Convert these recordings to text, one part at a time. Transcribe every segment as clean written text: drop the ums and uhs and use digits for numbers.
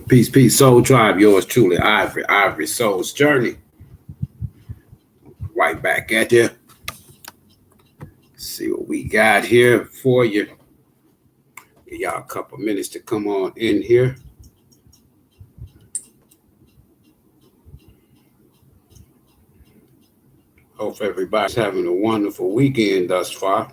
Peace, peace, soul tribe. Yours truly, Ivory Soul's Journey. Right back at you. See what we got here for you. Give y'all a couple minutes to come on in here. Hope everybody's having a wonderful weekend thus far.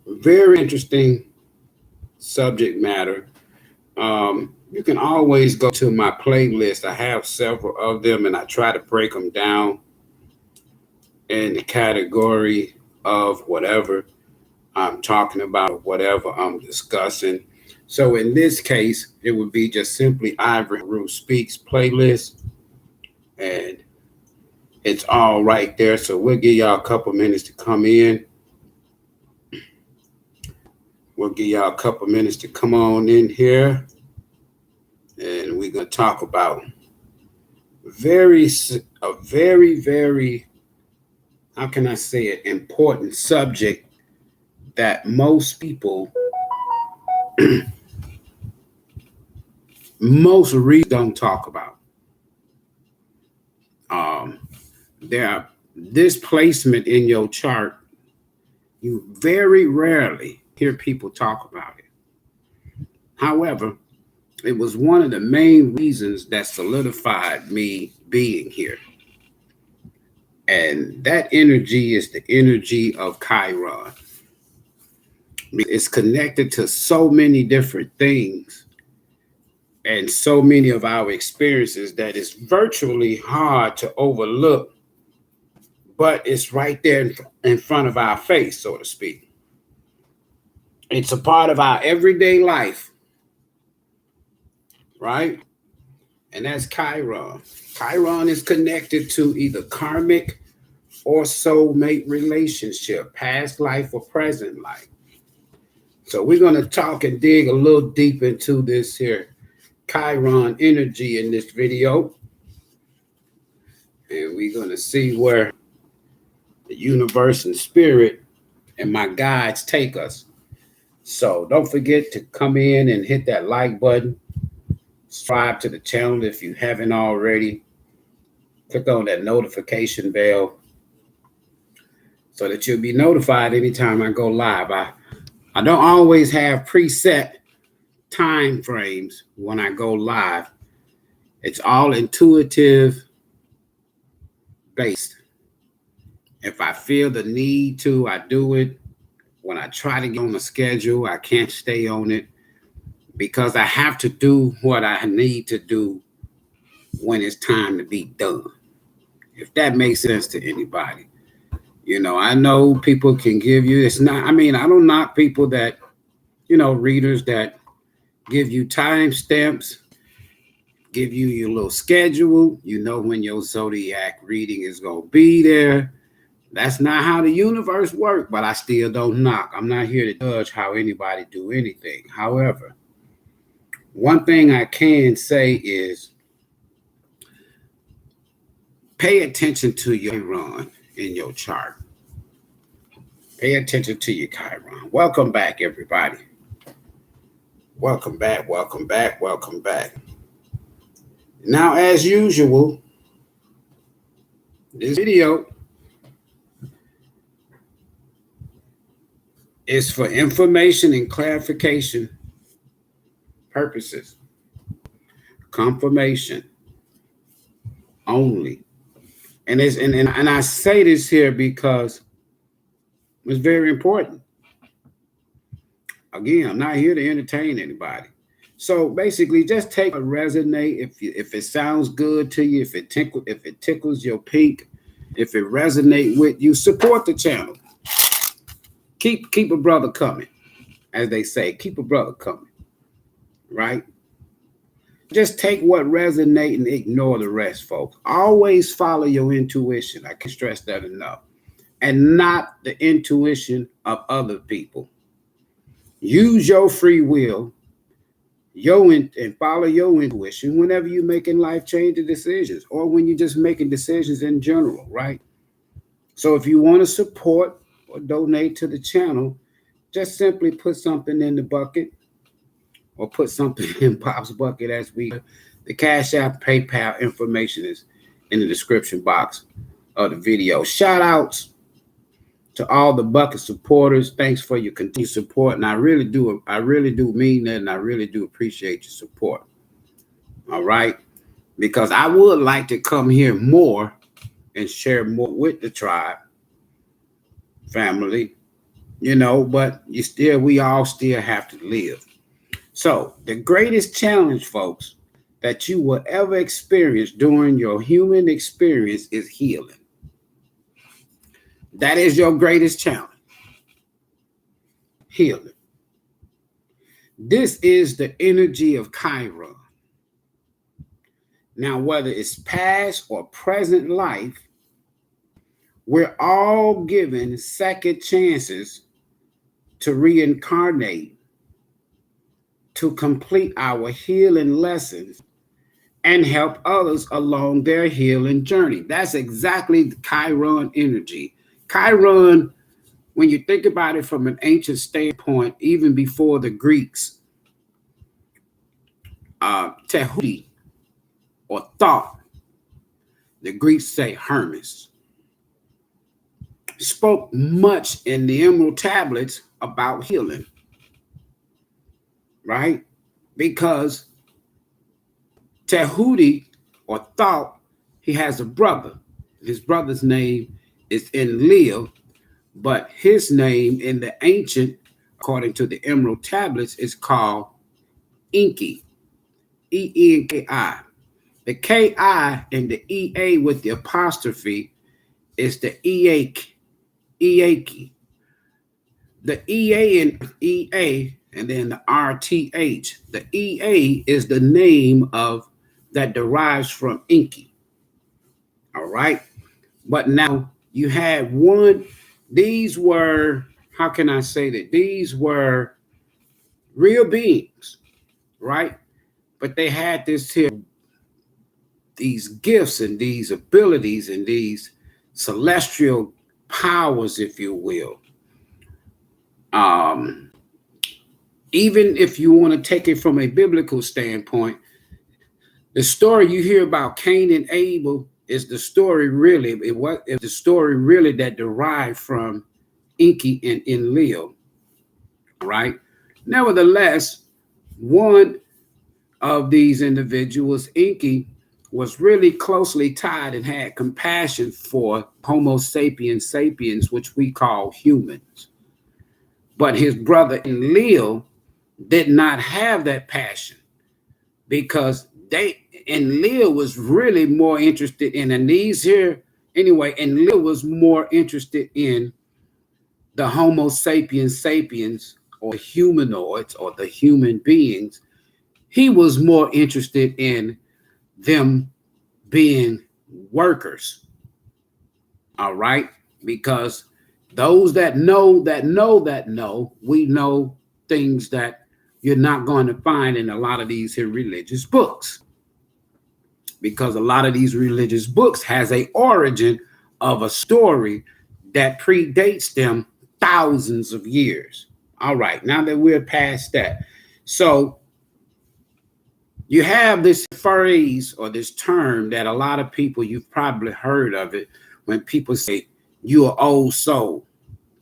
Very interesting subject matter. You can always go to my playlist. I have several of them, and I try to break them down in the category of whatever I'm talking about, whatever I'm discussing. So in this case, it would be just simply Ivory Speaks playlist, and it's all right there. So we'll give y'all a couple minutes to come in. We'll give y'all a couple minutes to come on in here, and we're going to talk about a very, how can I say it, important subject that most people, most readers don't talk about. This placement in your chart, you very rarely hear people talk about it. However, it was one of the main reasons that solidified me being here. And that energy is the energy of Chiron. It's connected to so many different things and so many of our experiences that it's virtually hard to overlook, but it's right there in front of our face, so to speak. It's a part of our everyday life, right? And that's Chiron. Chiron is connected to either karmic or soulmate relationship, past life or present life. So we're going to talk and dig a little deep into this here Chiron energy in this video. And we're going to see where the universe and spirit and my guides take us. So don't forget to come in and hit that like button. Subscribe to the channel if you haven't already. Click on that notification bell so that you'll be notified anytime I go live. I don't always have preset time frames when I go live. It's all intuitive based. If I feel the need to, I do it. When I try to get on a schedule, I can't stay on it because I have to do what I need to do when it's time to be done. If that makes sense to anybody. You know, I know people can give you, it's not, I mean, I don't knock people that, you know, readers that give you time stamps, give you your little schedule, you know when your zodiac reading is going to be there. That's not how the universe works, but I still don't knock. I'm not here to judge how anybody do anything. However, one thing I can say is pay attention to your Chiron in your chart. Pay attention to your Chiron. Welcome back, everybody. Welcome back, welcome back, welcome back. Now, as usual, this video is for information and clarification purposes. Confirmation only. And I say this here because it's very important. Again, I'm not here to entertain anybody. So basically, just take what resonate. If it sounds good to you, if it tickles your pink, if it resonates with you, support the channel. Keep a brother coming, as they say. Keep a brother coming, right? Just take what resonates and ignore the rest, folks. Always follow your intuition. I can't stress that enough. And not the intuition of other people. Use your free will, and follow your intuition whenever you're making life-changing decisions or when you're just making decisions in general, right? So if you want to support or donate to the channel, just simply put something in the bucket or put something in Pop's bucket as we. The Cash App, PayPal information is in the description box of the video. Shout outs to all the bucket supporters. Thanks for your continued support. And I really do mean that, and I really do appreciate your support. All right. Because I would like to come here more and share more with the tribe family, but we all still have to live. So the greatest challenge, folks, that you will ever experience during your human experience is healing. That is your greatest challenge. Healing. This is the energy of Chiron. Now, whether it's past or present life, we're all given second chances to reincarnate, to complete our healing lessons and help others along their healing journey. That's exactly the Chiron energy. Chiron, when you think about it from an ancient standpoint, even before the Greeks, Tehuti or thought, the Greeks say Hermes, spoke much in the Emerald Tablets about healing, right? Because Tehuti or thought, he has a brother. His brother's name is Enlil, but his name in the ancient, according to the Emerald Tablets, is called Enki, E-N-K-I. The K-I and the E-A with the apostrophe is the Eaki. The E-A and E-A and then the R-T-H. The E-A is the name of that derives from Enki. All right. But now you had one, these were, how can I say that? These were real beings, right? But they had this here, these gifts and these abilities and these celestial powers, if you will. Even if you want to take it from a biblical standpoint, the story you hear about Cain and Abel is the story really, the story really that derived from Enki and Enlil, right? Nevertheless, one of these individuals, Enki, was really closely tied and had compassion for Homo sapiens, which we call humans. But his brother Enlil did not have that passion because Enlil was really more interested in, and these here, anyway, Enlil was more interested in the Homo sapiens or humanoids or the human beings. He was more interested in them being workers. All right. Because those that know, we know things that you're not going to find in a lot of these here religious books. Because a lot of these religious books has a origin of a story that predates them thousands of years. All right. Now that we're past that. So you have this phrase or this term that a lot of people, you've probably heard of it when people say you're an old soul.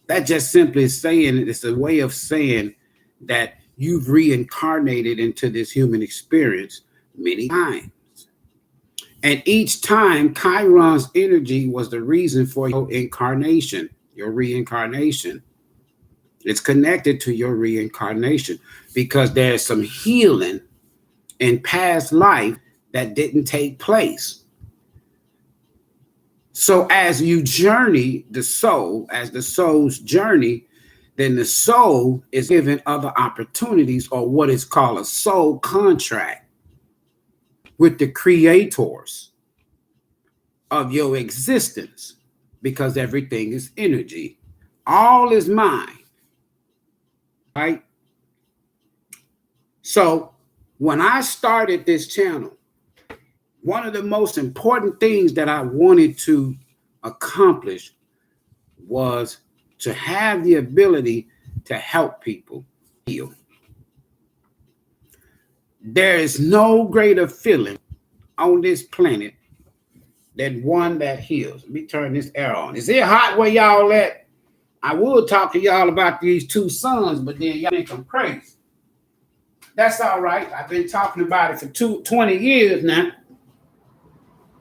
That just simply is saying, it's a way of saying that you've reincarnated into this human experience many times. And each time, Chiron's energy was the reason for your incarnation, your reincarnation. It's connected to your reincarnation because there's some healing in past life that didn't take place. So as you journey the soul, as the soul's journey, then the soul is given other opportunities or what is called a soul contract with the creators of your existence, because everything is energy. All is mind, right? So when I started this channel, one of the most important things that I wanted to accomplish was to have the ability to help people heal. There is no greater feeling on this planet than one that heals. Let me turn this air on. Is it hot where y'all at? I would talk to y'all about these two suns, but then y'all think I'm crazy. That's all right. I've been talking about it for 20 years now.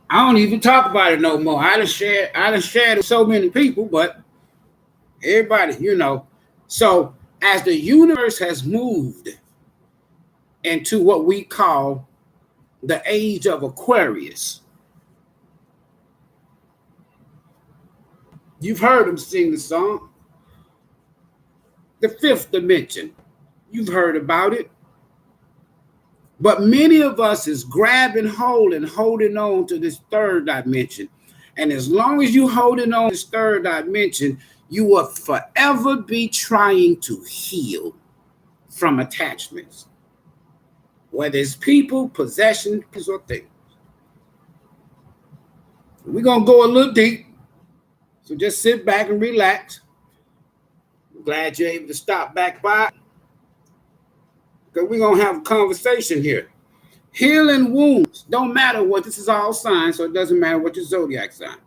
I don't even talk about it no more. I done shared it with so many people, but everybody, you know. So as the universe has moved into what we call the age of Aquarius, you've heard them sing the song, the fifth dimension. You've heard about it. But many of us is grabbing hold and holding on to this third dimension. And as long as you holding on to this third dimension, you will forever be trying to heal from attachments, whether it's people, possessions, or things. We're going to go a little deep. So just sit back and relax. I'm glad you're able to stop back by, because we're going to have a conversation here. Healing wounds. Don't matter what, this is all signs, so it doesn't matter what your zodiac sign.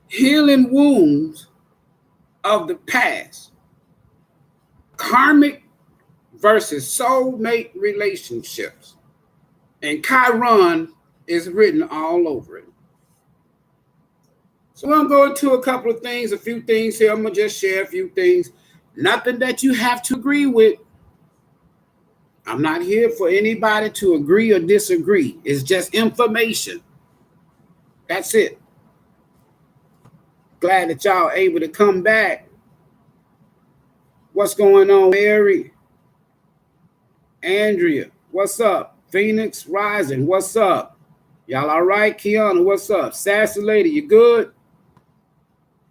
Healing wounds of the past. Karmic versus soulmate relationships. And Chiron is written all over it. So I'm going to go into a few things here. I'm going to just share a few things. Nothing that you have to agree with. I'm not here for anybody to agree or disagree. It's just information. That's it. Glad that y'all able to come back. What's going on, Mary? Andrea, what's up? Phoenix Rising, what's up? Y'all all right? Kiana, what's up? Sassy Lady, you good?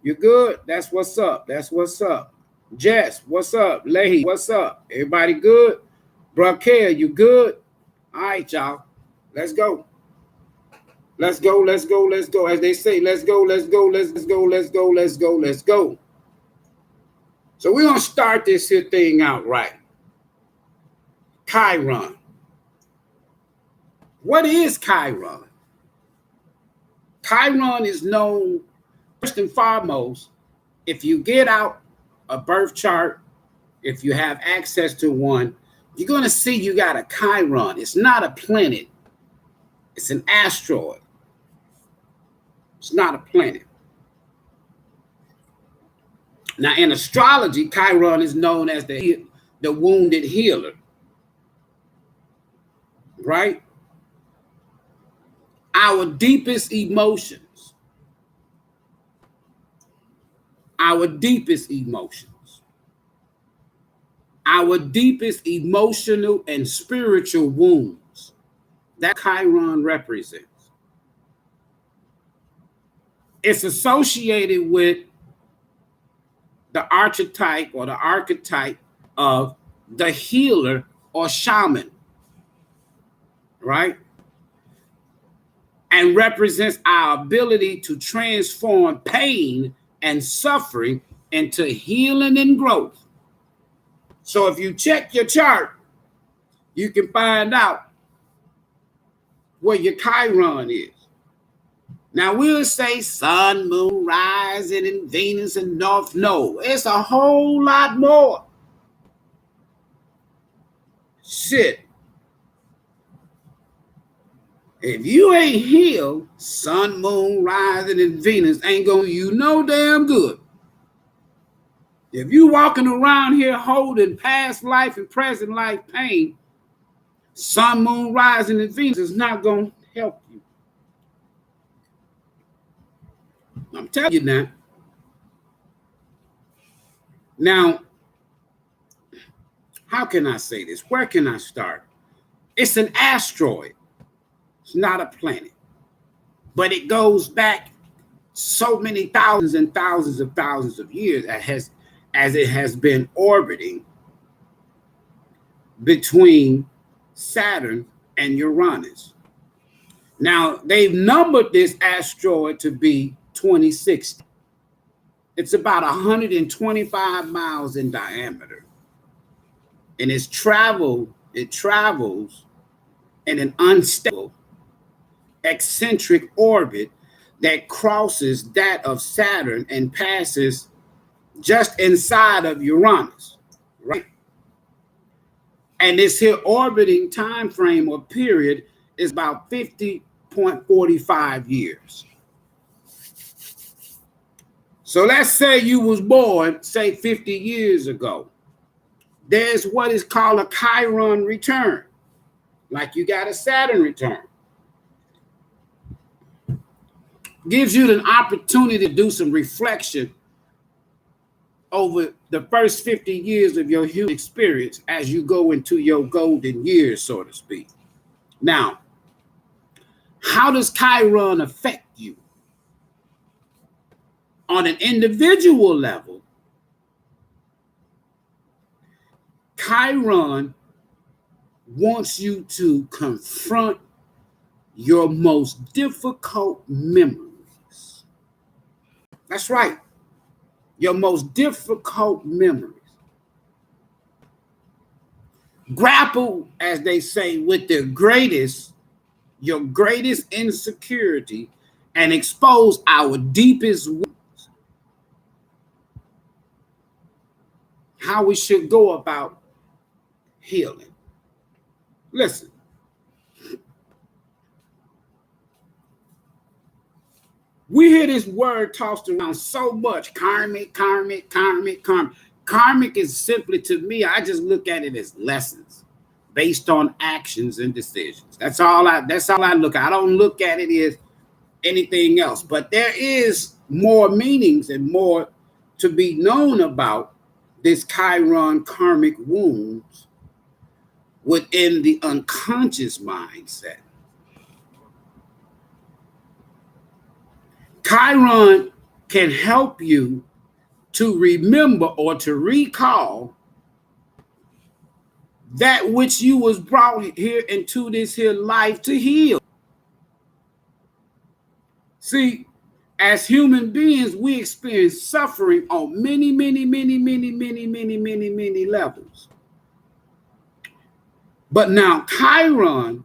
You good? That's what's up. That's what's up. Jess, what's up? Leahy, what's up? Everybody good? Braquel, you good? All right, y'all. Let's go. Let's go, let's go, let's go. As they say, let's go, let's go, let's go, let's go, let's go, let's go. So we're going to start this here thing out right. Chiron. What is Chiron? Chiron is known, first and foremost, if you get out a birth chart, if you have access to one, you're going to see you got a Chiron. It's not a planet. It's an asteroid. It's not a planet. Now, in astrology, Chiron is known as the wounded healer. Right? Our deepest emotions. Our deepest emotions. Our deepest emotional and spiritual wounds. That Chiron represents. It's associated with the archetype or the archetype of the healer or shaman, right? And represents our ability to transform pain and suffering into healing and growth. So if you check your chart, you can find out where your Chiron is. Now we'll say sun, moon, rising, and Venus and North Node. It's a whole lot more. Shit. If you ain't healed, sun, moon, rising, and Venus ain't gonna do you no damn good. If you walking around here holding past life and present life pain, sun, moon, rising, and Venus is not gonna help you. I'm telling you now. Now, how can I say this? Where can I start? It's an asteroid. It's not a planet. But it goes back so many thousands and thousands of years as it has been orbiting between Saturn and Uranus. Now, they've numbered this asteroid to be 2060. It's about 125 miles in diameter. And it travels in an unstable eccentric orbit that crosses that of Saturn and passes just inside of Uranus, right? And this here orbiting time frame or period is about 50.45 years. So let's say you was born, say 50 years ago. There's what is called a Chiron return, like you got a Saturn return. Gives you an opportunity to do some reflection over the first 50 years of your human experience as you go into your golden years, so to speak. Now, how does Chiron affect you? On an individual level, Chiron wants you to confront your most difficult memories. That's right. Your most difficult memories. Grapple, as they say, with your greatest insecurity and expose our deepest wounds. How we should go about healing. Listen. We hear this word tossed around so much, karmic. Karmic is simply, to me, I just look at it as lessons based on actions and decisions. That's all I look at. I don't look at it as anything else. But there is more meanings and more to be known about this Chiron karmic wounds within the unconscious mindset. Chiron can help you to remember or to recall that which you was brought here into this here life to heal. See, as human beings, we experience suffering on many levels. But now Chiron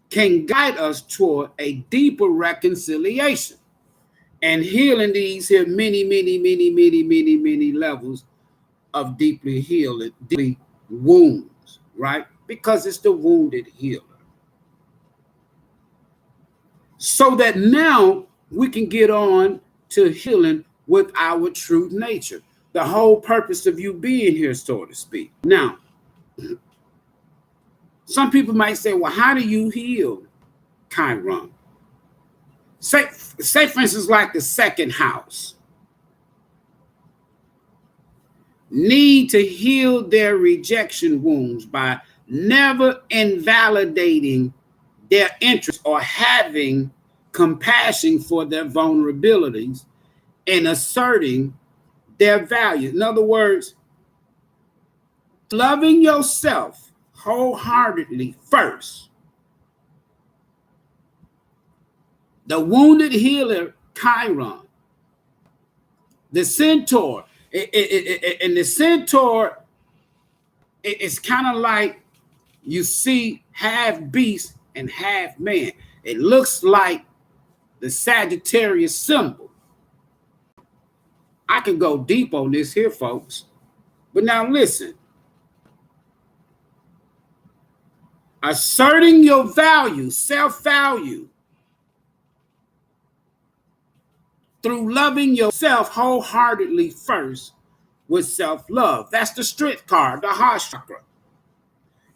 can guide us toward a deeper reconciliation and healing these here many levels of deeply healing, deeply wounds, right? Because it's the wounded healer. So that now we can get on to healing with our true nature. The whole purpose of you being here, so to speak. Now, some people might say, well, how do you heal Chiron? Say for instance, like the second house. Need to heal their rejection wounds by never invalidating their interests or having compassion for their vulnerabilities and asserting their value. In other words, loving yourself wholeheartedly first. The wounded healer, Chiron, the centaur, and the centaur, it's kind of like you see half beast and half man. It looks like the Sagittarius symbol. I can go deep on this here, folks. But now listen. Asserting your value, self-value, through loving yourself wholeheartedly first with self-love. That's the strength card, the heart chakra.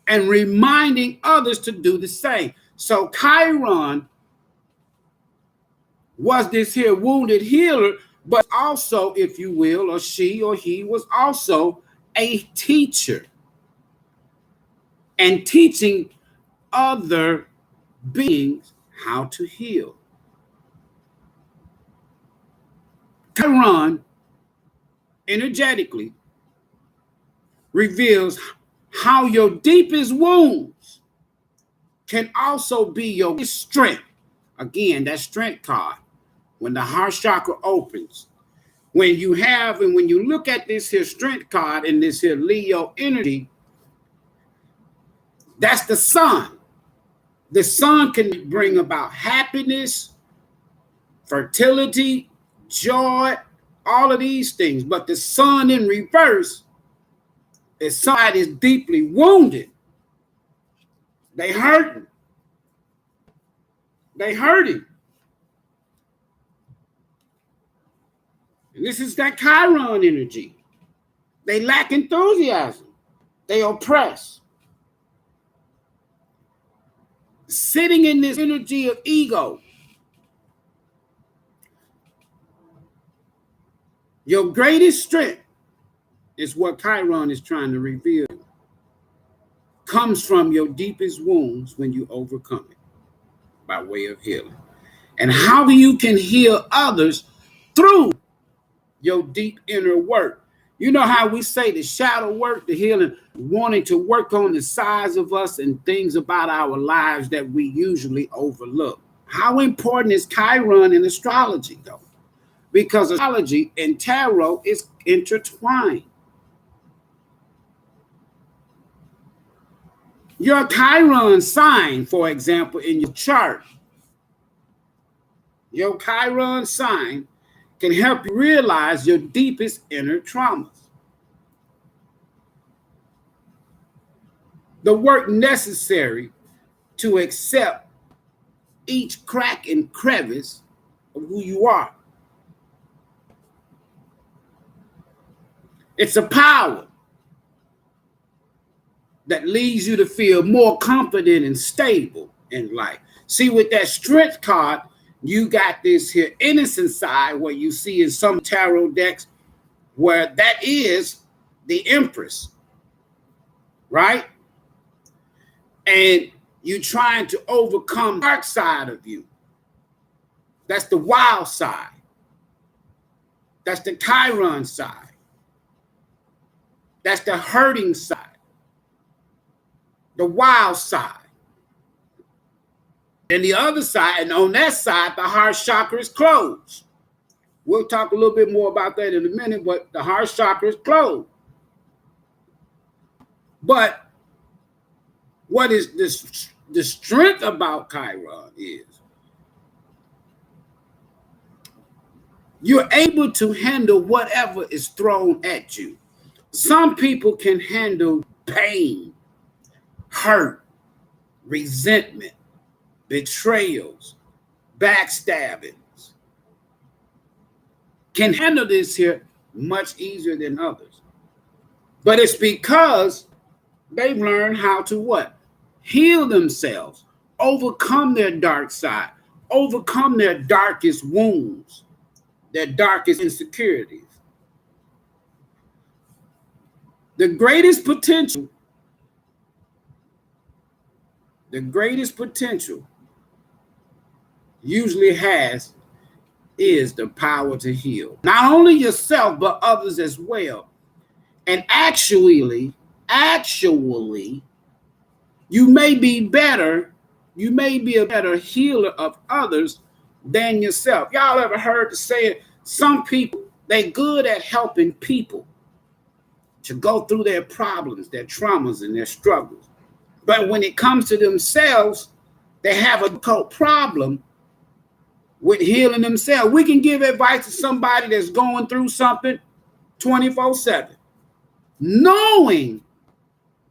And reminding others to do the same. So Chiron was this here wounded healer, but also, if you will, or she or he was also a teacher and teaching other beings how to heal. Chiron energetically reveals how your deepest wounds can also be your strength. Again, that strength card, when the heart chakra opens, When you have, and when you look at this here strength card and this here Leo energy, that's the sun. The sun can bring about happiness, fertility, joy, all of these things. But the sun in reverse is somebody is deeply wounded. They hurting. They hurting. And this is that Chiron energy. They lack enthusiasm. They oppress. Sitting in this energy of ego. Your greatest strength is what Chiron is trying to reveal. Comes from your deepest wounds when you overcome it by way of healing. And how you can heal others through your deep inner work. You know how we say the shadow work, the healing, wanting to work on the sides of us and things about our lives that we usually overlook. How important is Chiron in astrology, though? Because astrology and tarot is intertwined. Your Chiron sign, for example, in your chart, your Chiron sign can help you realize your deepest inner traumas. The work necessary to accept each crack and crevice of who you are. It's a power that leads you to feel more confident and stable in life. See, with that strength card, you got this here innocent side where you see in some tarot decks where that is the Empress, right? And you trying to overcome the dark side of you. That's the wild side. That's the Chiron side. That's the hurting side. The wild side. And the other side, and on that side, the heart chakra is closed. We'll talk a little bit more about that in a minute, but the heart chakra is closed. But what is this? The strength about Chiron is you're able to handle whatever is thrown at you. Some people can handle pain, hurt, resentment, betrayals, backstabbings. Can handle this here much easier than others. But it's because they've learned how to what? Heal themselves, overcome their dark side, overcome their darkest wounds, their darkest insecurities. The greatest potential usually is the power to heal. Not only yourself, but others as well. And actually, you may be a better healer of others than yourself. Y'all ever heard the saying, some people, they're good at helping people to go through their problems, their traumas, and their struggles. But when it comes to themselves, they have a difficult problem with healing themselves. We can give advice to somebody that's going through something 24/7, knowing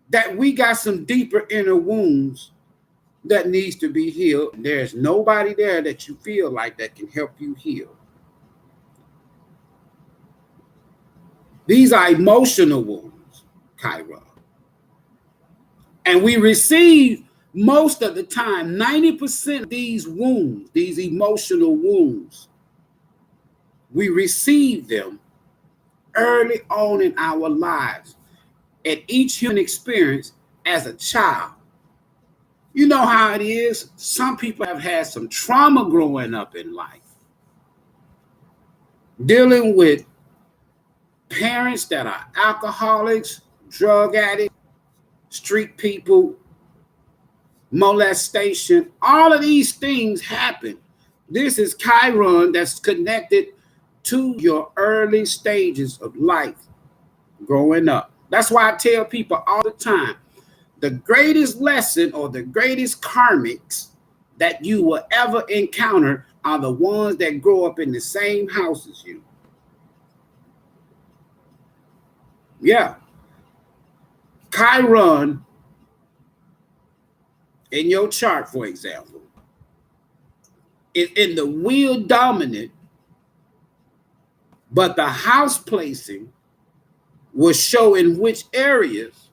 that we got some deeper inner wounds that needs to be healed. There's nobody there that you feel like that can help you heal. These are emotional wounds, Chiron. And we receive most of the time, 90% of these wounds, these emotional wounds, we receive them early on in our lives at each human experience as a child. You know how it is. Some people have had some trauma growing up in life, dealing with parents that are alcoholics, drug addicts, street people, molestation. All of these things happen. This is Chiron that's connected to your early stages of life growing up. That's why I tell people all the time, the greatest lesson or the greatest karmics that you will ever encounter are the ones that grow up in the same house as you. Yeah. Chiron in your chart, for example, is in the wheel dominant, but the house placing will show in which areas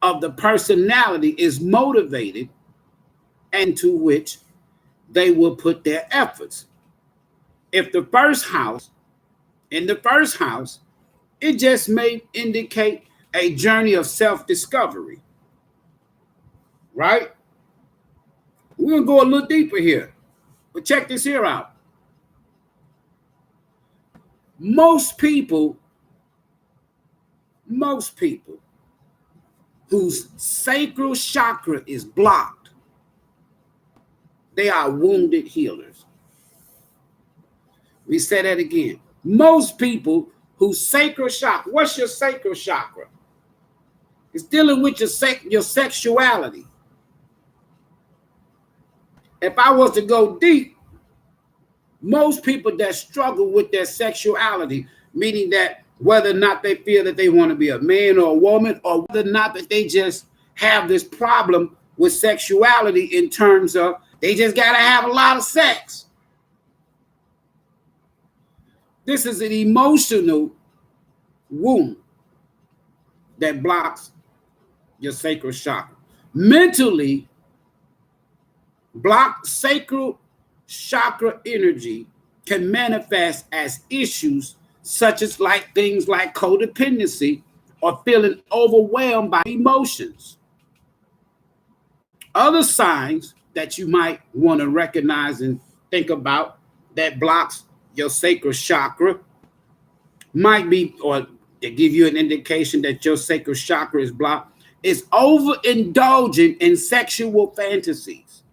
of the personality is motivated and to which they will put their efforts. If the first house, in the first house, it just may indicate a journey of self-discovery, right? We're gonna go a little deeper here, but check this here out. Most people whose sacral chakra is blocked, they are wounded healers. We say that again. Most people whose sacral chakra, what's your sacral chakra? It's dealing with your sexuality. If I was to go deep, most people that struggle with their sexuality, meaning that whether or not they feel that they want to be a man or a woman, or whether or not that they just have this problem with sexuality in terms of they just got to have a lot of sex. This is an emotional wound that blocks your sacral chakra. Mentally, blocked sacral chakra energy can manifest as issues such as like things like codependency or feeling overwhelmed by emotions. Other signs that you might want to recognize and think about that blocks your sacral chakra might be, or to give you an indication that your sacral chakra is blocked, is overindulging in sexual fantasies,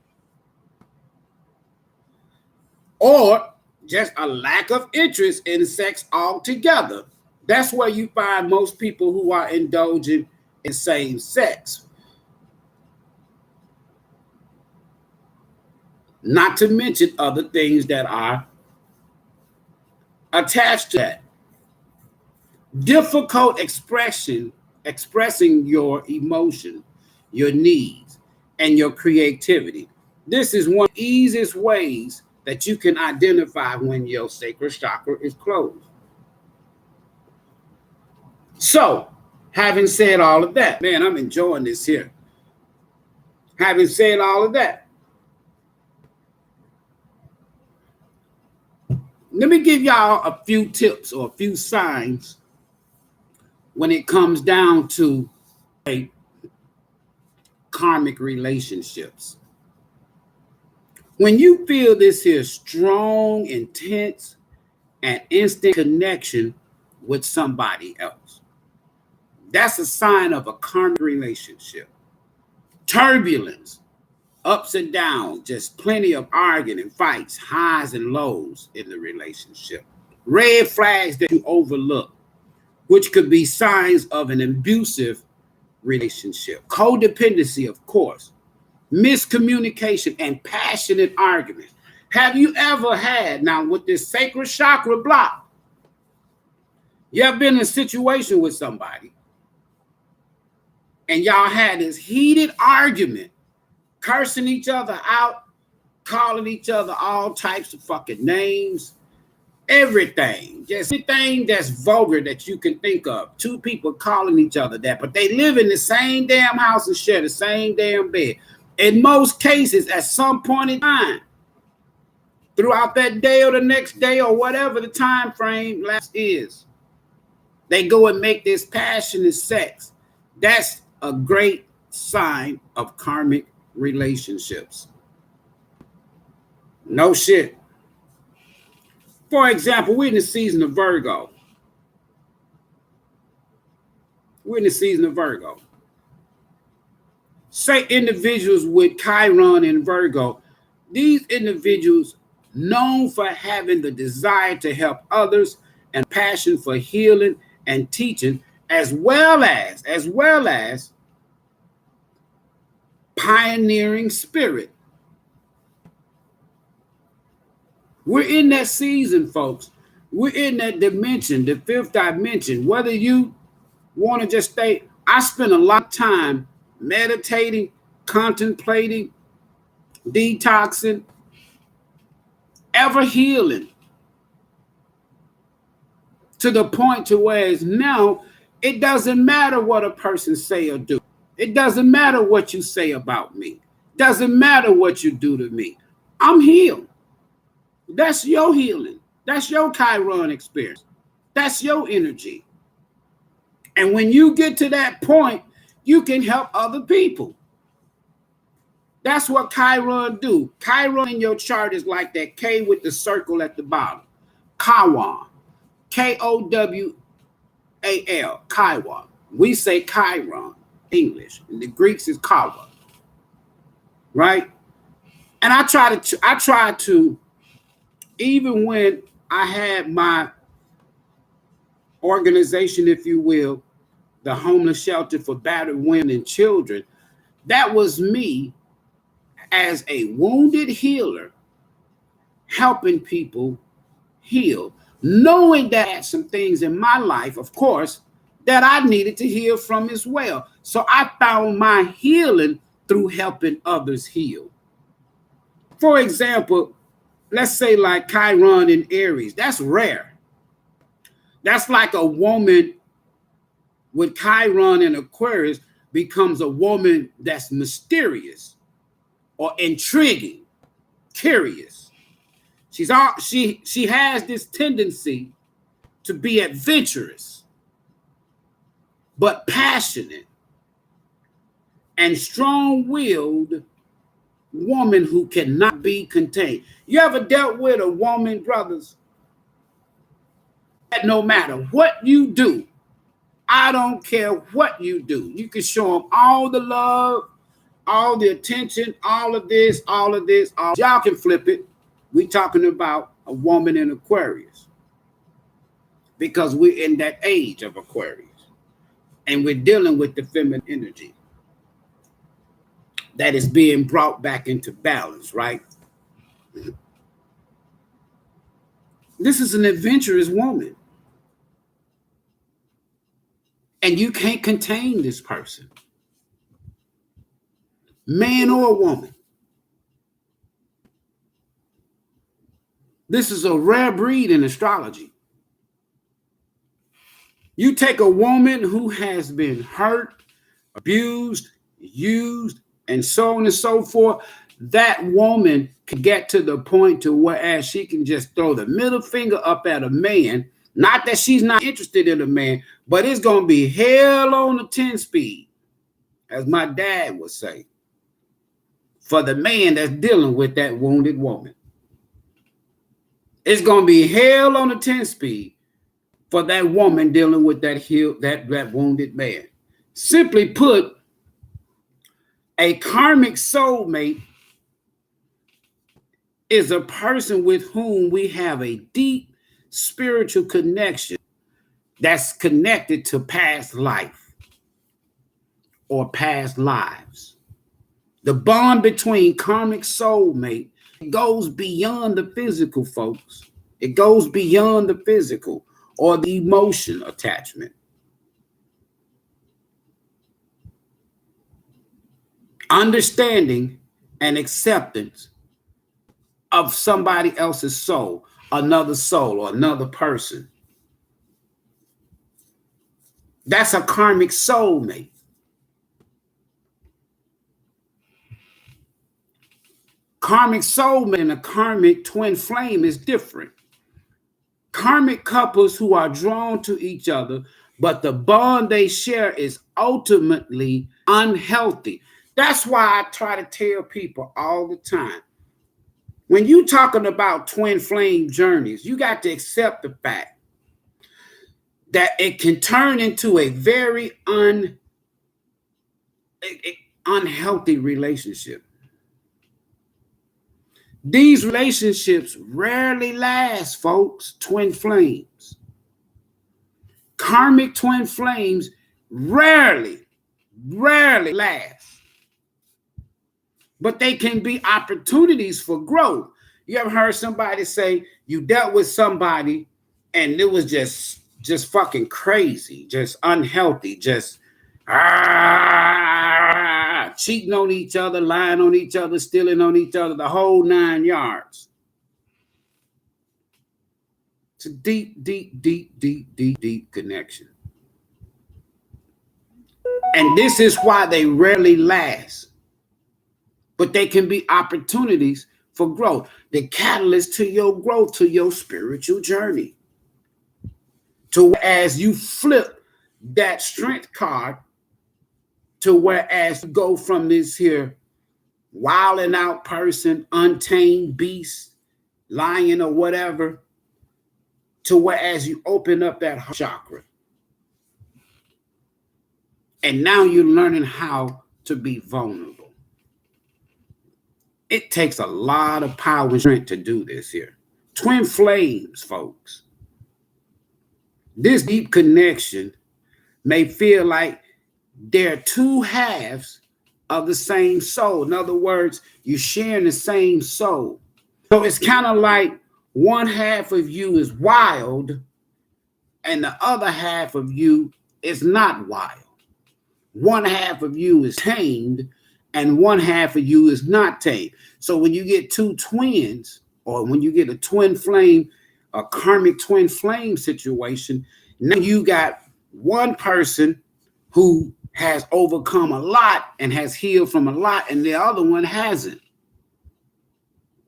or just a lack of interest in sex altogether. That's where you find most people who are indulging in same sex. Not to mention other things that are attached to that. Difficult expressing your emotion, your needs, and your creativity. This is one of the easiest ways that you can identify when your sacral chakra is closed. So, having said all of that, man, I'm enjoying this here. Having said all of that, let me give y'all a few tips or a few signs when it comes down to karmic relationships. When you feel this here strong, intense, and instant connection with somebody else, that's a sign of a karmic relationship. Turbulence, ups and downs, just plenty of arguing and fights, highs and lows in the relationship. Red flags that you overlook, which could be signs of an abusive relationship. Codependency, of course. Miscommunication and passionate arguments. Have you ever had, now with this sacral chakra block, you ever been in a situation with somebody and y'all had this heated argument, cursing each other out, calling each other all types of fucking names, everything, just anything that's vulgar that you can think of. Two people calling each other that, but they live in the same damn house and share the same damn bed. In most cases, at some point in time, throughout that day or the next day or whatever the time frame last is, they go and make this passionate sex. That's a great sign of karmic relationships. No shit. For example, we're in the season of Virgo. Say individuals with Chiron and Virgo, these individuals known for having the desire to help others and passion for healing and teaching, as well as pioneering spirit. We're in that season, folks. We're in that dimension, the fifth dimension. Whether you want to just stay, I spend a lot of time meditating, contemplating, detoxing, ever healing, to the point to where it's now it doesn't matter what a person say or do. It doesn't matter what you say about me. Doesn't matter what you do to me. I'm healed. That's your healing. That's your Chiron experience. That's your energy. And when you get to that point, you can help other people. That's what Chiron do. Chiron in your chart is like that K with the circle at the bottom. Chiron. K-O-W-A-L. Chiron. We say Chiron, English. In the Greeks is Chiron. Right? And I try to, even when I had my organization, if you will, the homeless shelter for battered women and children, that was me as a wounded healer helping people heal, knowing that I had some things in my life, of course, that I needed to heal from as well. So I found my healing through helping others heal. For example, let's say like Chiron in Aries. That's rare. That's like a woman with Chiron in Aquarius becomes a woman that's mysterious or intriguing, curious. She has this tendency to be adventurous, but passionate and strong-willed woman who cannot be contained. You ever dealt with a woman, brothers, that no matter what you do, I don't care what you do, you can show them all the love, all the attention, all of this. Y'all can flip it. We talking about a woman in Aquarius because we're in that age of Aquarius and we're dealing with the feminine energy that is being brought back into balance, right? This is an adventurous woman. And you can't contain this person, man or woman. This is a rare breed in astrology. You take a woman who has been hurt, abused, used, and so on and so forth. That woman can get to the point to where she can just throw the middle finger up at a man. Not that she's not interested in a man, but it's going to be hell on the 10 speed, as my dad would say, for the man that's dealing with that wounded woman. It's going to be hell on the 10 speed for that woman dealing with that wounded man. Simply put, a karmic soulmate is a person with whom we have a deep spiritual connection that's connected to past life or past lives. The bond between karmic soulmate goes beyond the physical, folks. It goes beyond the physical or the emotion attachment. Understanding and acceptance of somebody else's soul, another soul, or another person. That's a karmic soulmate. Karmic soulmate and a karmic twin flame is different. Karmic couples who are drawn to each other, but the bond they share is ultimately unhealthy. That's why I try to tell people all the time, when you're talking about twin flame journeys, you got to accept the fact that it can turn into a very unhealthy relationship. These relationships rarely last, folks. Twin flames. Karmic twin flames rarely last. But they can be opportunities for growth. You ever heard somebody say you dealt with somebody and it was just fucking crazy, just unhealthy, just cheating on each other, lying on each other, stealing on each other, the whole 9 yards. It's a deep connection. And this is why they rarely last. But they can be opportunities for growth. The catalyst to your growth, to your spiritual journey. To as you flip that strength card to whereas you go from this here wilding out person, untamed beast, lion or whatever, to whereas you open up that chakra. And now you're learning how to be vulnerable. It takes a lot of power and strength to do this here. Twin flames, folks. This deep connection may feel like they're two halves of the same soul. In other words, you're sharing the same soul. So it's kind of like one half of you is wild and the other half of you is not wild. One half of you is tamed and one half of you is not tamed. So when you get two twins, or when you get a twin flame, a karmic twin flame situation, now you got one person who has overcome a lot and has healed from a lot, and the other one hasn't.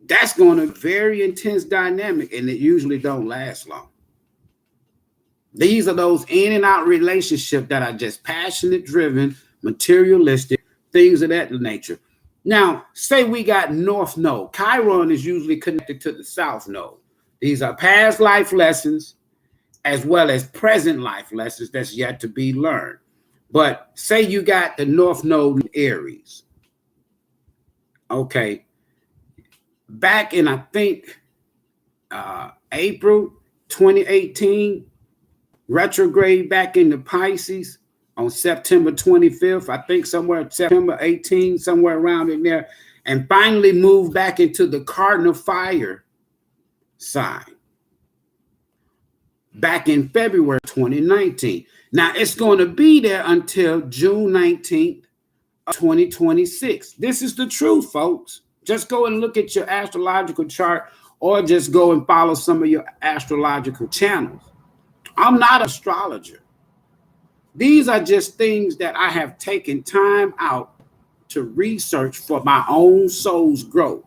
That's going to be a very intense dynamic, and it usually don't last long. These are those in and out relationships that are just passionate, driven, materialistic, things of that nature. Now, say we got North Node. Chiron is usually connected to the South Node. These are past life lessons as well as present life lessons that's yet to be learned. But say you got the North Node in Aries. Okay. Back in, I think, April 2018, retrograde back into Pisces on September 25th, I think somewhere September 18th, somewhere around in there, and finally moved back into the Cardinal Fire sign back in February 2019. Now it's going to be there until June 19th of 2026. This is the truth, folks. Just go and look at your astrological chart or just go and follow some of your astrological channels. I'm not an astrologer. These are just things that I have taken time out to research for my own soul's growth.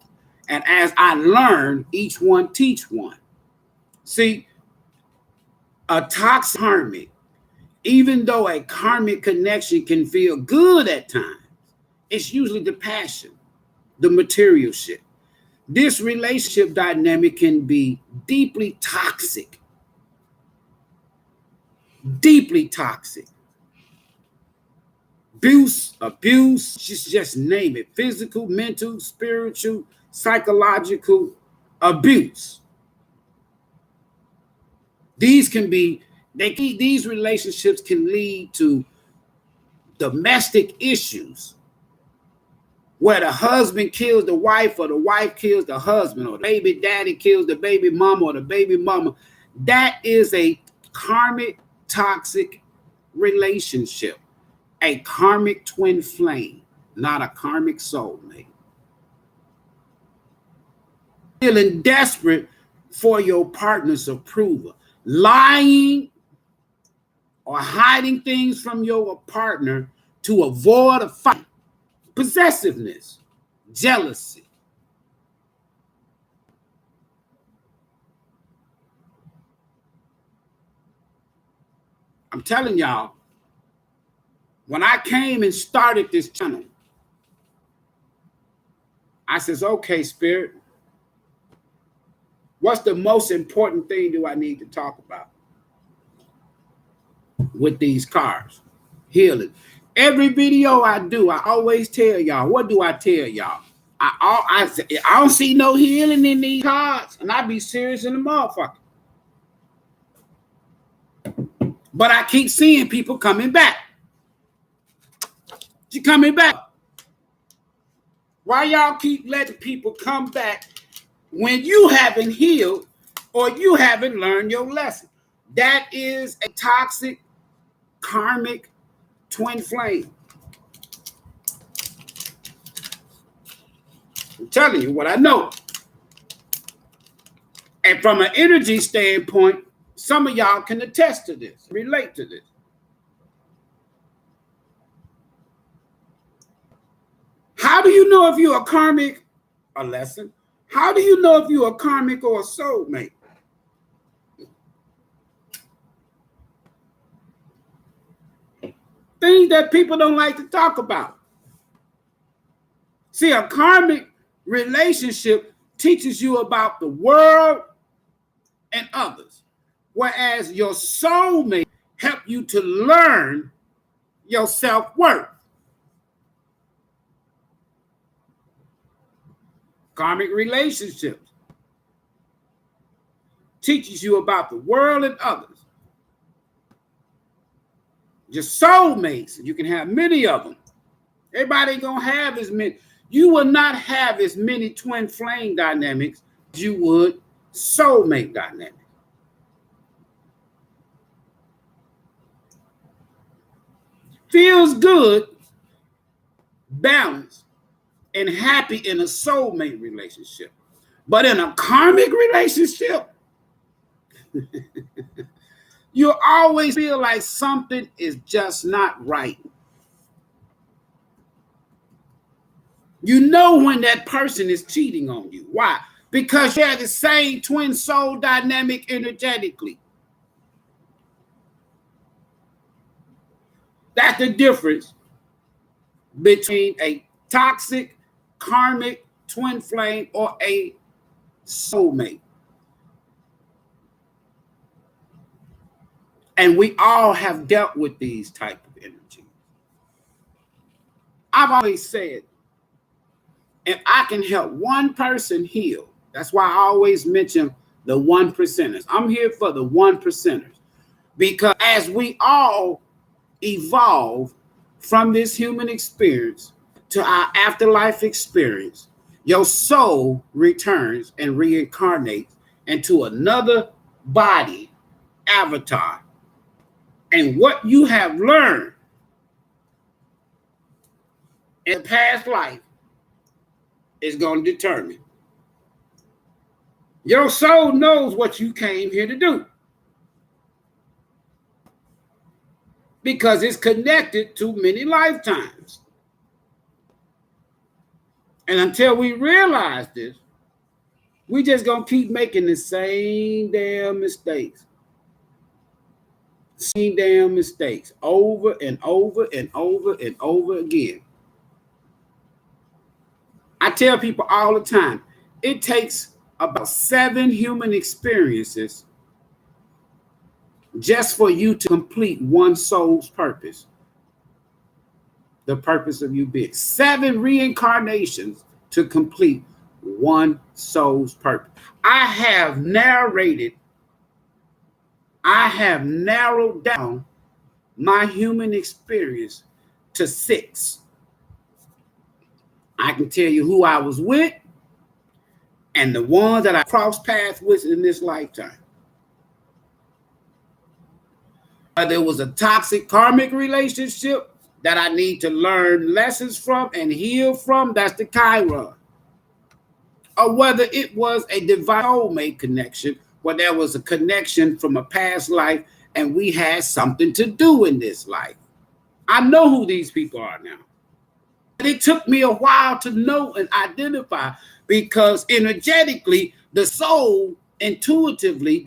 And as I learn, each one teach one. See, a toxic karmic, even though a karmic connection can feel good at times, it's usually the passion, the material shit. This relationship dynamic can be deeply toxic. Deeply toxic. Abuse, just name it. Physical, mental, spiritual, psychological abuse. These relationships can lead to domestic issues where the husband kills the wife or the wife kills the husband or the baby daddy kills the baby mama or the baby mama. That is a karmic toxic relationship. A karmic twin flame, not a karmic soulmate. Feeling desperate for your partner's approval. Lying or hiding things from your partner to avoid a fight. Possessiveness, jealousy. I'm telling y'all, when I came and started this channel, I says, okay, Spirit, what's the most important thing do I need to talk about with these cards? Healing. Every video I do, I always tell y'all, what do I tell y'all? I don't see no healing in these cards, and I be serious in the motherfucker. But I keep seeing people coming back. You coming back? Why y'all keep letting people come back when you haven't healed or you haven't learned your lesson? That is a toxic, karmic twin flame. I'm telling you what I know. And from an energy standpoint, some of y'all can attest to this, relate to this. How do you know if you're a karmic, a lesson? How do you know if you're a karmic or a soulmate? Things that people don't like to talk about. See, a karmic relationship teaches you about the world and others, whereas your soulmate help you to learn your self-worth. Karmic relationships teaches you about the world and others. Your soulmates, you can have many of them. Everybody ain't gonna have as many. You will not have as many twin flame dynamics as you would soulmate dynamics. Feels good, balanced, and happy in a soulmate relationship. But in a karmic relationship, you always feel like something is just not right. You know when that person is cheating on you. Why? Because you have the same twin soul dynamic energetically. That's the difference between a toxic, karmic, twin flame, or a soulmate. And we all have dealt with these type of energies. I've always said, if I can help one person heal, that's why I always mention the 1%ers. I'm here for the 1%ers. Because as we all evolve from this human experience to our afterlife experience, your soul returns and reincarnates into another body, avatar. And what you have learned in past life is going to determine. Your soul knows what you came here to do because it's connected to many lifetimes. And until we realize this, we just going to keep making the same damn mistakes. Same damn mistakes over and over and over and over again. I tell people all the time, it takes about 7 human experiences just for you to complete one soul's purpose. The purpose of you being 7 reincarnations to complete one soul's purpose. I have narrowed down my human experience to 6. I can tell you who I was with and the ones that I crossed paths with in this lifetime. Whether it was a toxic karmic relationship that I need to learn lessons from and heal from, that's the Chiron. Or whether it was a divine soulmate connection, where there was a connection from a past life and we had something to do in this life. I know who these people are now. And it took me a while to know and identify, because energetically, the soul intuitively,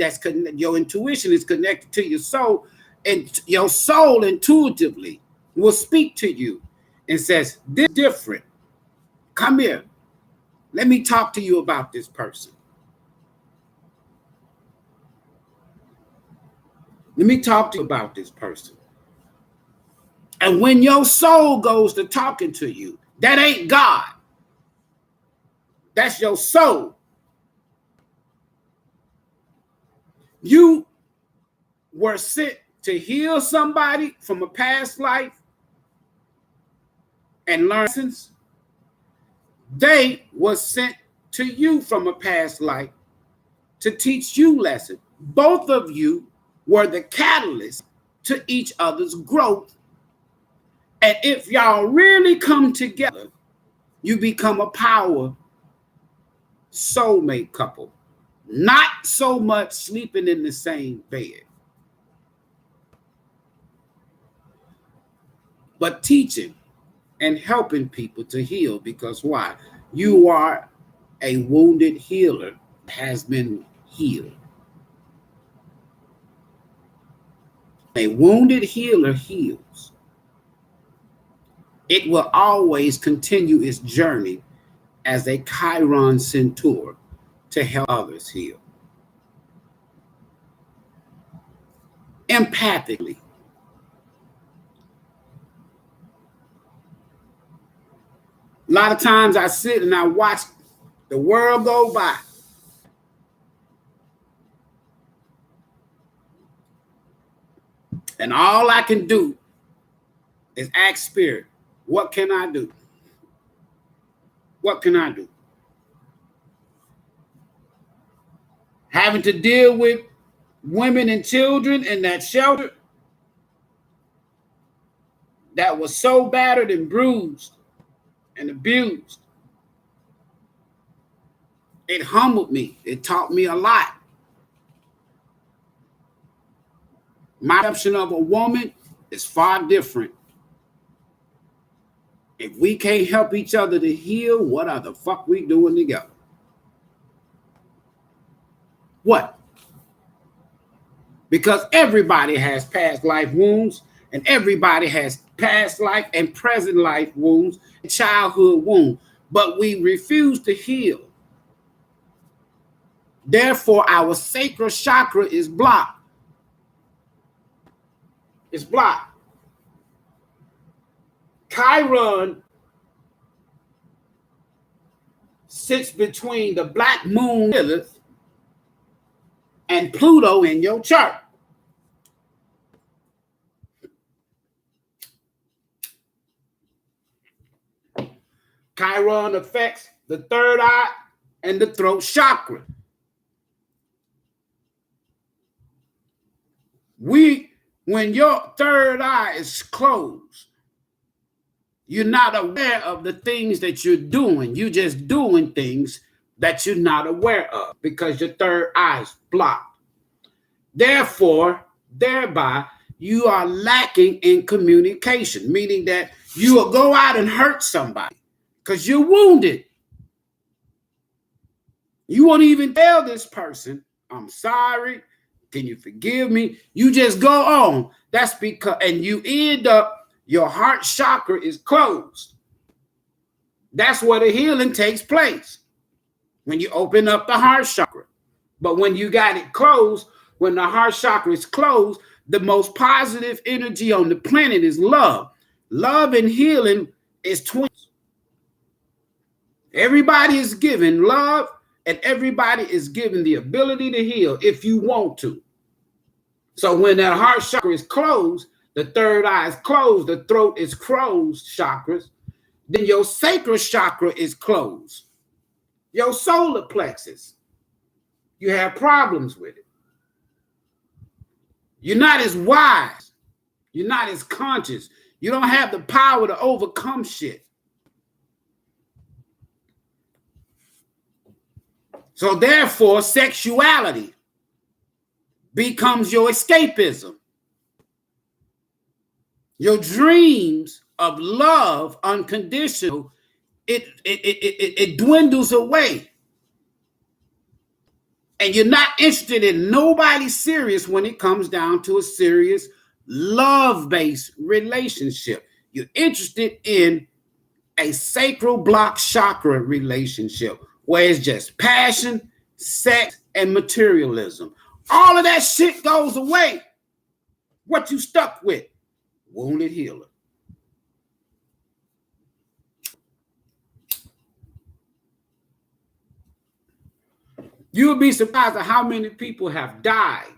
your intuition is connected to your soul, and your soul intuitively will speak to you and says, this is different. Come here. Let me talk to you about this person. Let me talk to you about this person. And when your soul goes to talking to you, that ain't God. That's your soul. You were sent to heal somebody from a past life and learn lessons. They were sent to you from a past life to teach you lessons. Both of you were the catalyst to each other's growth. And if y'all really come together, you become a power soulmate couple. Not so much sleeping in the same bed, but teaching and helping people to heal. Because why? You are a wounded healer that has been healed. A wounded healer heals. It will always continue its journey as a Chiron centaur to help others heal. Empathically. A lot of times I sit and I watch the world go by. And all I can do is ask Spirit, what can I do? What can I do? Having to deal with women and children in that shelter that was so battered and bruised and abused. It humbled me. It taught me a lot. My perception of a woman is far different. If we can't help each other to heal, what are the fuck we doing together? What? Because everybody has past life wounds, and everybody has past life and present life wounds, and childhood wounds, but we refuse to heal. Therefore, our sacral chakra is blocked. It's blocked. Chiron sits between the black moon Lilith and Pluto in your chart. Chiron affects the third eye and the throat chakra. When your third eye is closed, you're not aware of the things that you're doing. You're just doing things that you're not aware of because your third eye is blocked. Therefore, thereby, you are lacking in communication, meaning that you will go out and hurt somebody because you're wounded. You won't even tell this person, I'm sorry, can you forgive me? You just go on. That's because, and you end up, your heart chakra is closed. That's where the healing takes place, when you open up the heart chakra. But when you got it closed, when the heart chakra is closed, the most positive energy on the planet is love. Love and healing is twins. Everybody is given love, and everybody is given the ability to heal if you want to. So when that heart chakra is closed, the third eye is closed, the throat is closed, chakras, then your sacral chakra is closed. Your solar plexus, you have problems with it. You're not as wise. You're not as conscious. You don't have the power to overcome shit. So therefore, sexuality becomes your escapism. Your dreams of love, unconditional, it dwindles away. And you're not interested in nobody serious when it comes down to a serious love-based relationship. You're interested in a sacral block chakra relationship where it's just passion, sex, and materialism. All of that shit goes away. What you stuck with? Wounded healer. You'll be surprised at how many people have died.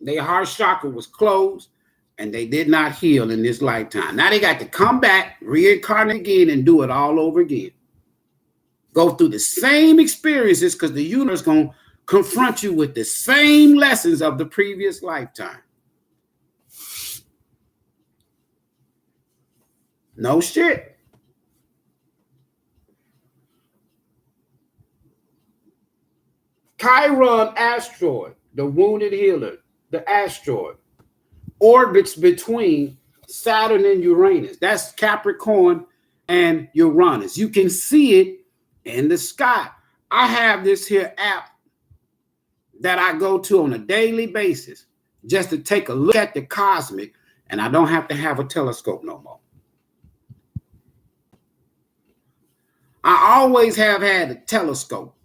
Their heart chakra was closed and they did not heal in this lifetime. Now they got to come back, reincarnate again, and do it all over again. Go through the same experiences because the universe is going to confront you with the same lessons of the previous lifetime. No shit. Chiron asteroid, the wounded healer, the asteroid, orbits between Saturn and Uranus. That's Capricorn and Uranus. You can see it in the sky. I have this here app that I go to on a daily basis just to take a look at the cosmic, and I don't have to have a telescope no more. I always have had a telescope.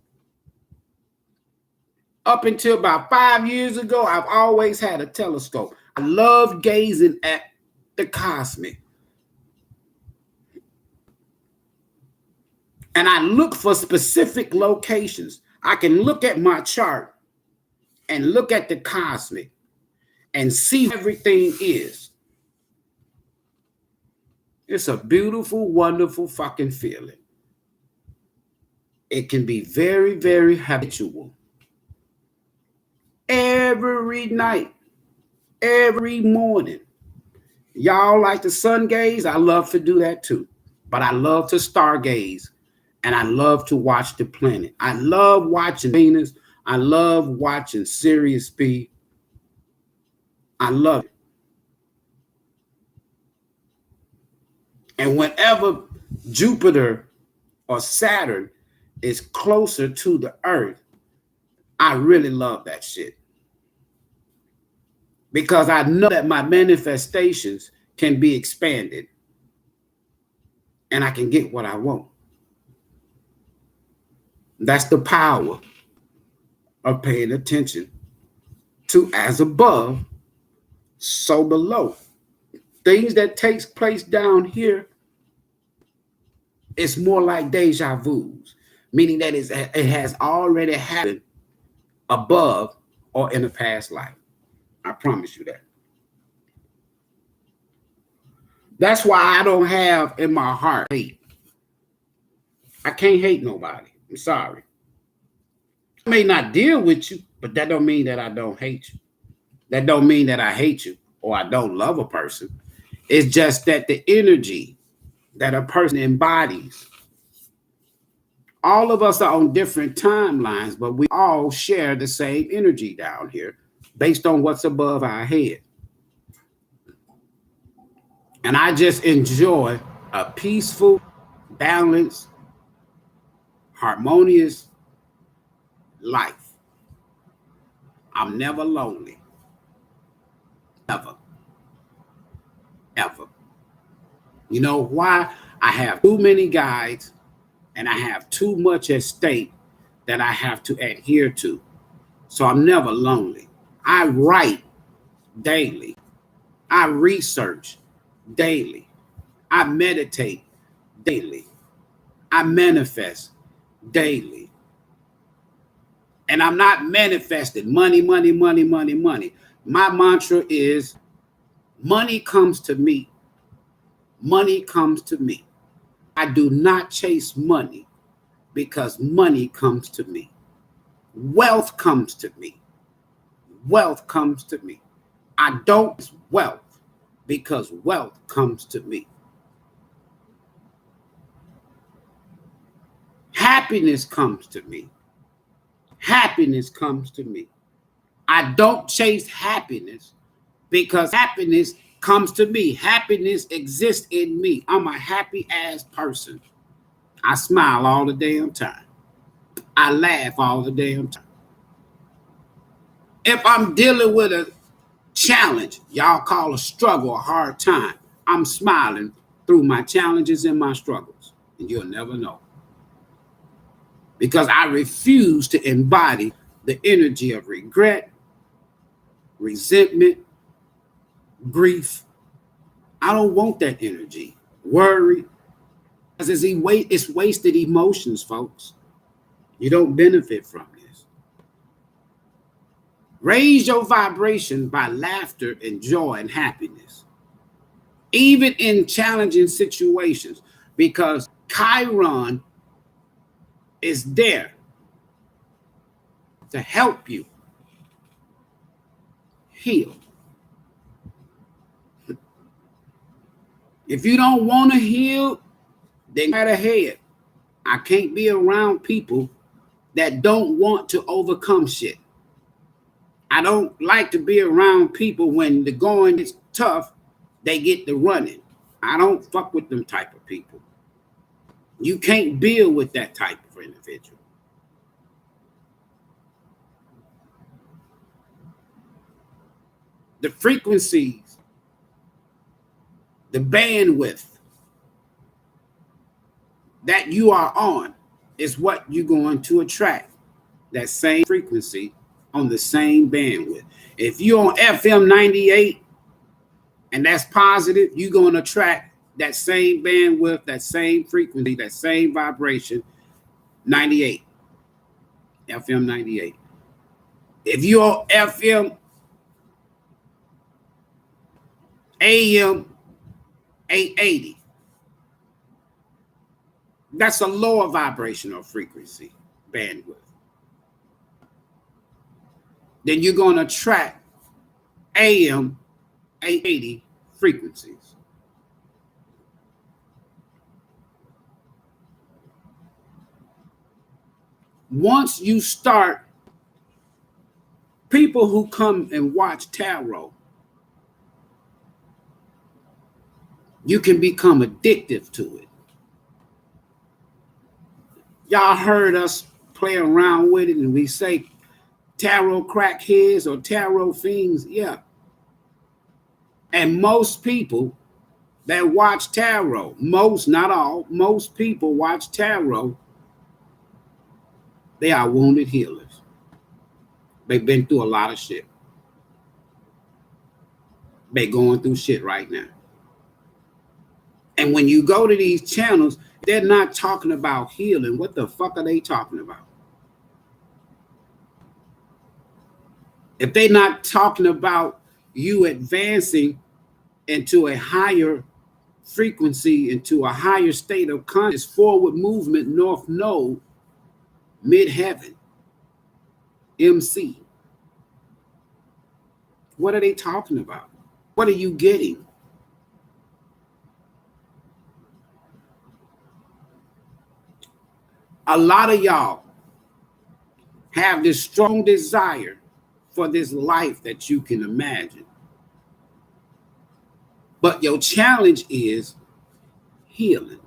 Up until about 5 years ago, I've always had a telescope. I love gazing at the cosmic. And I look for specific locations. I can look at my chart and look at the cosmic and see everything is. It's a beautiful, wonderful fucking feeling. It can be very, very habitual. Every night, every morning. Y'all like to sun gaze? I love to do that too. But I love to stargaze. And I love to watch the planet. I love watching Venus. I love watching Sirius B. I love it. And whenever Jupiter or Saturn is closer to the Earth, I really love that shit. Because I know that my manifestations can be expanded and I can get what I want. That's the power of paying attention to as above, so below. Things that takes place down here, it's more like deja vus, meaning that it has already happened above or in a past life. I promise you that. That's why I don't have in my heart hate. I can't hate nobody. I'm sorry. I may not deal with you, but that don't mean that I don't hate you. That don't mean that I hate you or I don't love a person. It's just that the energy that a person embodies, all of us are on different timelines, but we all share the same energy down here based on what's above our head. And I just enjoy a peaceful, balanced, harmonious life. I'm never lonely. Ever. Ever. You know why? I have too many guides and I have too much at stake that I have to adhere to. So I'm never lonely. I write daily. I research daily. I meditate daily. I manifest daily. And I'm not manifesting money, money, money, money, money. My mantra is money comes to me. Money comes to me. I do not chase money because money comes to me. Wealth comes to me. Wealth comes to me. I don't chase wealth because wealth comes to me. Happiness comes to me. Happiness comes to me. I don't chase happiness because happiness comes to me. Happiness exists in me. I'm a happy ass person. I smile all the damn time. I laugh all the damn time. If I'm dealing with a challenge, y'all call a struggle a hard time, I'm smiling through my challenges and my struggles. And you'll never know. Because I refuse to embody the energy of regret, resentment, grief. I don't want that energy. Worry. Because it's wasted emotions, folks. You don't benefit from this. Raise your vibration by laughter and joy and happiness, even in challenging situations, because Chiron is there to help you heal. If you don't want to heal, then go right ahead. I can't be around people that don't want to overcome shit. I don't like to be around people when the going is tough, they get the running. I don't fuck with them type of people. You can't build with that type of individual. The frequencies, the bandwidth that you are on is what you're going to attract. That same frequency on the same bandwidth. If you're on FM 98 and that's positive, you're going to attract that same bandwidth, that same frequency, that same vibration, 98, FM 98. If you're on FM AM 880, that's a lower vibrational frequency bandwidth. Then you're going to attract AM 880 frequencies. Once you start, people who come and watch tarot, you can become addictive to it. Y'all heard us play around with it and we say tarot crackheads or tarot fiends. Yeah. And most people that watch tarot, most, not all, most people watch tarot, they are wounded healers. They've been through a lot of shit. They're going through shit right now. And when you go to these channels, they're not talking about healing. What the fuck are they talking about? If they're not talking about you advancing into a higher frequency, into a higher state of conscious, forward movement, north node, mid-heaven, MC. What are they talking about? What are you getting? A lot of y'all have this strong desire for this life that you can imagine. But your challenge is healing.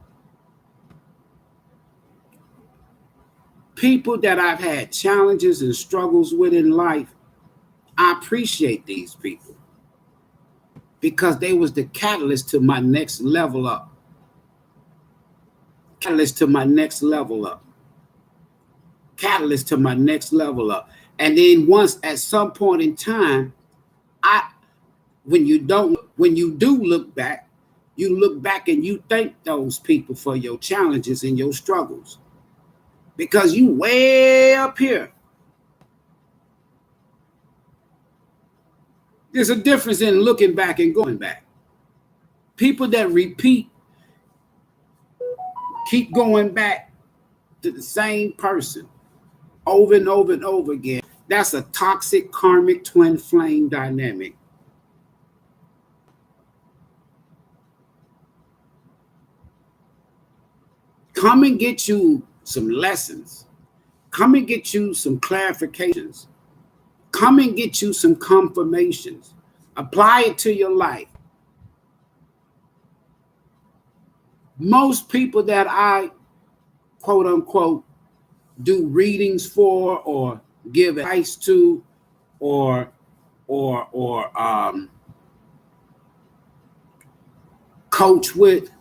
People that I've had challenges and struggles with in life, I appreciate these people because they was the catalyst to my next level up. Catalyst to my next level up. Catalyst to my next level up. And then once at some point in time, when you do look back, you look back and you thank those people for your challenges and your struggles. Because you way up here. There's a difference in looking back and going back. People that repeat, keep going back to the same person over and over and over again. That's a toxic karmic twin flame dynamic. Come and get you some lessons. Come and get you some clarifications. Come and get you some confirmations. Apply it to your life. Most people that I, quote unquote, do readings for or give advice to or coach with,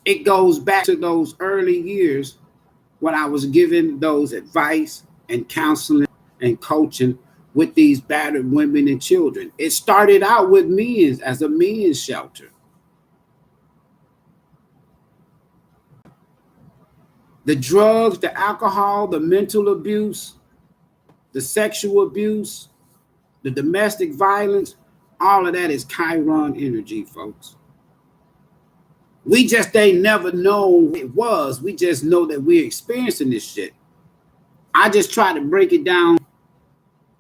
it goes back to those early years when I was giving those advice and counseling and coaching with these battered women and children. It started out with me as a men's shelter. The drugs, the alcohol, the mental abuse, the sexual abuse, the domestic violence, all of that is Chiron energy, folks. We just ain't never known it was. We just know that we're experiencing this shit. I just try to break it down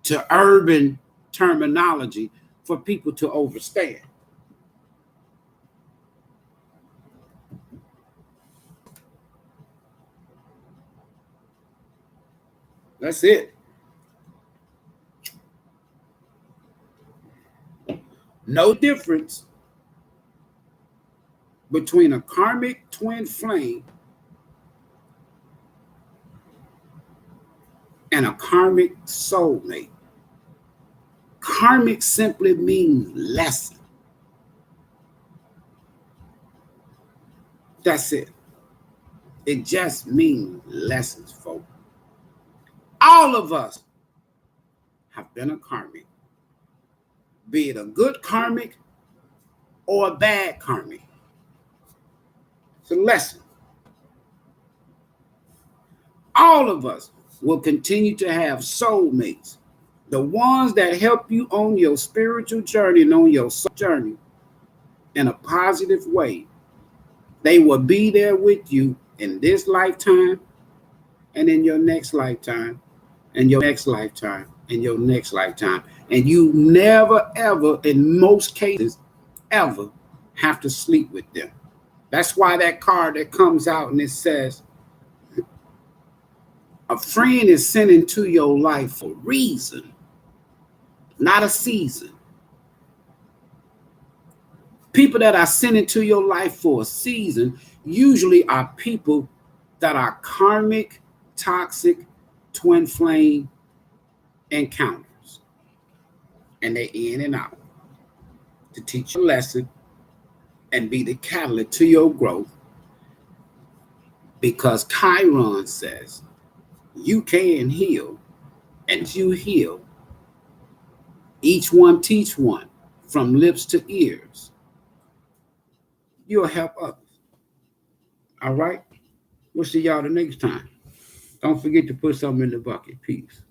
to urban terminology for people to understand. That's it. No difference between a karmic twin flame and a karmic soulmate. Karmic simply means lesson. That's it. It just means lessons, folks. All of us have been a karmic, be it a good karmic or a bad karmic. It's a lesson. All of us will continue to have soulmates, the ones that help you on your spiritual journey and on your soul journey in a positive way. They will be there with you in this lifetime and in your next lifetime and your next lifetime and your next lifetime. And you never, ever, in most cases, ever have to sleep with them. That's why that card that comes out and it says, a friend is sent into your life for a reason, not a season. People that are sent into your life for a season usually are people that are karmic, toxic, twin flame encounters. And they're in and out to teach you a lesson and be the catalyst to your growth. Because Chiron says you can heal, and you heal. Each one teach one, from lips to ears. You'll help others. All right? We'll see y'all the next time. Don't forget to put something in the bucket. Peace.